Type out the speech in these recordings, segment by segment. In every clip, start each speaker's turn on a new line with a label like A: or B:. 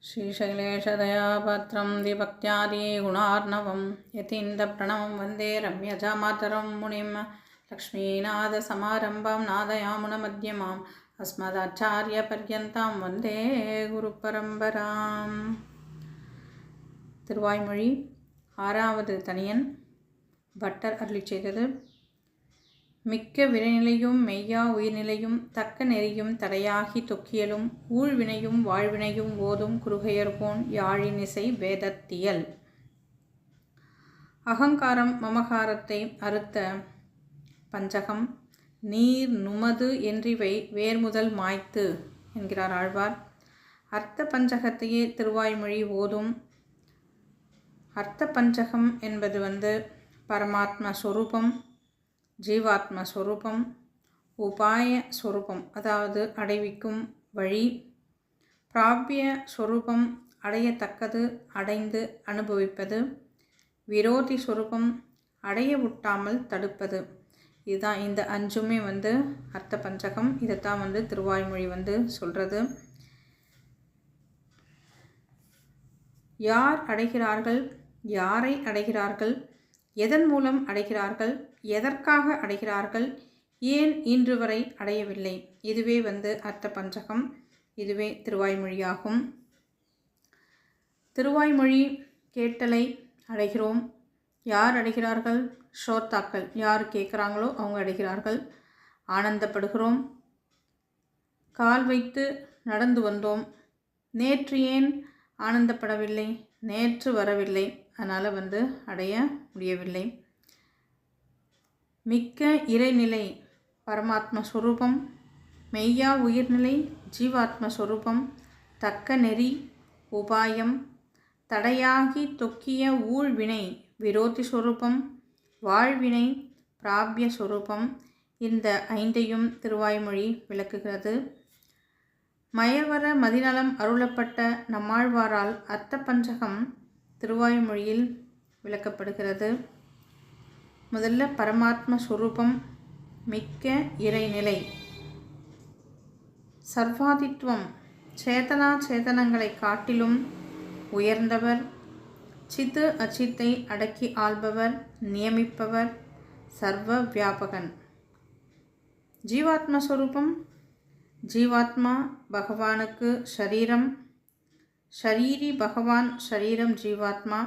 A: श्रीशैलेशदयापात्रं विभक्त्यादिगुणार्णवं यतीन्द्रप्रणवं वन्दे रम्यजामातरं मुनिं लक्ष्मीनाथसमारम्भां नादयामुनमध्यमाम् अस्मदाचार्यपर्यन्तां वन्दे குருபரம்பராம். திருவாய்மொழி 6வது தனியன். பட்டர் அருளிச் செய்தது. மிக்க விரைநிலையும் மெய்யா உயிர்நிலையும் தக்க நெறியும் தடையாகி தொக்கியலும் ஊழ்வினையும் வாழ்வினையும் ஓதும் குறுகையர்கோன் யாழினிசை வேதத்தியல். அகங்காரம் மமகாரத்தை அறுத்த பஞ்சகம் நீர் நுமது என்றிவை வேர்முதல் மாய்த்து என்கிறார் ஆழ்வார். அர்த்த பஞ்சகத்தையே திருவாய்மொழி ஓதும். அர்த்த பஞ்சகம் என்பது பரமாத்ம ஸ்வரூபம், ஜீவாத்ம ஸ்வரூபம், உபாய ஸ்வரூபம் அதாவது அடைவிக்கும் வழி, பிராபிய ஸ்வரூபம் அடையத்தக்கது அடைந்து அனுபவிப்பது, விரோதி ஸ்வரூபம் அடைய விட்டாமல் தடுப்பது. இதுதான் இந்த அஞ்சுமே அர்த்த பஞ்சகம். இதைத்தான் திருவாய்மொழி சொல்கிறது. யார் அடைகிறார்கள், யாரை அடைகிறார்கள், எதன் மூலம் அடைகிறார்கள், எதற்காக அடைகிறார்கள், ஏன் இன்று வரை அடையவில்லை, இதுவே அர்த்த பஞ்சகம். இதுவே திருவாய்மொழியாகும். திருவாய்மொழி கேட்டலை அடைகிறோம். யார் அடைகிறார்கள்? ஸ்ரோதாக்கள். யார் கேட்குறாங்களோ அவங்க அடைகிறார்கள். ஆனந்தப்படுகிறோம். கால் வைத்து நடந்து வந்தோம். நேற்று ஏன் ஆனந்தப்படவில்லை? நேற்று வரவில்லை, அதனால் அடைய முடியவில்லை. மிக்க இறைநிலை பரமாத்ம ஸ்வரூபம், மெய்யா உயிர்நிலை ஜீவாத்ம ஸ்வரூபம், தக்க நெறி உபாயம், தடையாகி தொக்கிய ஊழ்வினை விரோதி ஸ்வரூபம், வாழ்வினை பிராபிய ஸ்வரூபம். இந்த ஐந்தையும் திருவாய்மொழி விளக்குகிறது. மயர்வர மதிநலம் அருளப்பட்ட நம்மாழ்வாரால் அர்த்த பஞ்சகம் திருவாய்மொழியில் விளக்கப்படுகிறது. முதல்ல பரமாத்ம ஸ்வரூபம், மிக்க இறைநிலை, சர்வாதித்வம், சேதனா சேதனங்களை காட்டிலும் உயர்ந்தவர், சித்து அச்சித்தை அடக்கி ஆள்பவர், நியமிப்பவர், சர்வ வியாபகன். ஜீவாத்மஸ்வரூபம், ஜீவாத்மா பகவானுக்கு ஷரீரம், ஷரீரி பகவான், ஷரீரம் ஜீவாத்மா.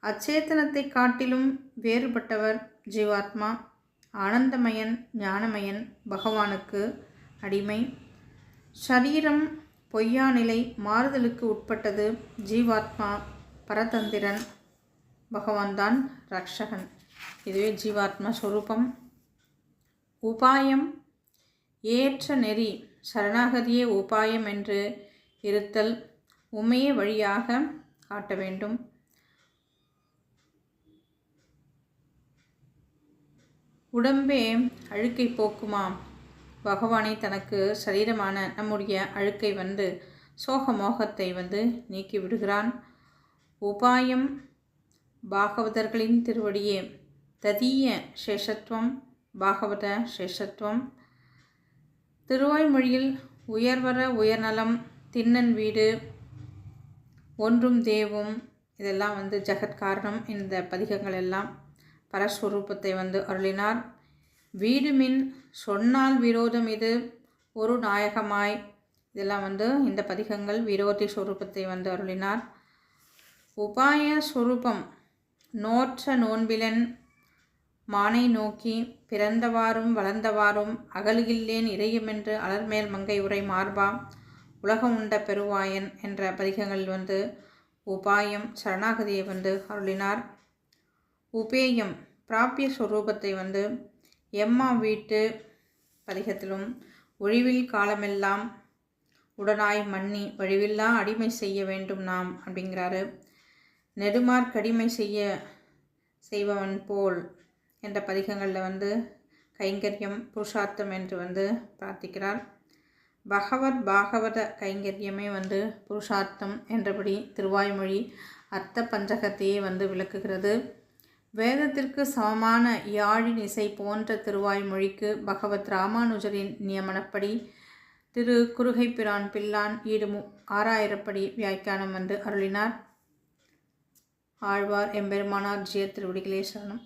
A: அச்சேதனத்தை காட்டிலும் வேறுபட்டவர் ஜீவாத்மா. ஆனந்தமயன், ஞானமயன், பகவானுக்கு அடிமை. ஷரீரம் பொய்யா நிலை, மாறுதலுக்கு உட்பட்டது. ஜீவாத்மா பரதந்திரன், பகவான்தான் ரக்ஷகன். இதுவே ஜீவாத்மா ஸ்வரூபம். உபாயம் ஏற்ற நெறி, சரணாகதியே உபாயம் என்று இருத்தல், உண்மையே வழியாக காட்ட வேண்டும். உடம்பே அழுக்கை போக்குமா? பகவானை தனக்கு சரீரமான நம்முடைய அழுக்கை சோகமோகத்தை நீக்கி விடுகிறான். உபாயம் பாகவதர்களின் திருவடியே. ததீய சேஷத்துவம், பாகவத சேஷத்துவம். திருவாய்மொழியில் உயர்வர உயர்நலம், திண்ணன் வீடு, ஒன்றும் தேவும், இதெல்லாம் ஜெகத்காரணம். இந்த பதிகங்கள் எல்லாம் பரஸ்வரூபத்தை அருளினார். வீடுமின் சொன்னால் விரோதம் இது ஒரு நாயகமாய், இதெல்லாம் இந்த பதிகங்கள் விரோதி ஸ்வரூபத்தை அருளினார். உபாய ஸ்வரூபம், நோற்ற நோன்பிலன் மானை நோக்கி பிறந்தவாறும் வளர்ந்தவாறும் அகலுகில்லேன் இறையுமென்று அலர்மேல் மங்கை உரை மார்பா உலகம் உண்ட பெருவாயன் என்ற பதிகங்களில் உபாயம் சரணாகதியை அருளினார். உபேயம் பிராபிய ஸ்வரூபத்தை எம்மா வீட்டு பதிகத்திலும் ஒழிவில் காலமெல்லாம் உடனாய் மன்னி வழிவில்லா அடிமை செய்ய வேண்டும் நாம் அப்படிங்கிறாரு. நெடுமார்க்கடிமை செய்பவன் போல் என்ற பதிகங்களில் கைங்கரியம் புருஷார்த்தம் என்று பிரார்த்திக்கிறார். பாகவத கைங்கரியமே புருஷார்த்தம் என்றபடி திருவாய்மொழி அர்த்த பஞ்சகத்தையே விளக்குகிறது. வேதத்திற்கு சமமான யாழின் இசை போன்ற திருவாய்மொழிக்கு பகவத் ராமானுஜரின் நியமனப்படி திரு குருகைப்பிரான் பிள்ளான் ஈடு 6000 வியாக்கியானம் வந்து அருளினார். ஆழ்வார் எம்பெருமானார் ஜியர் திருவடிகளே சரணம்.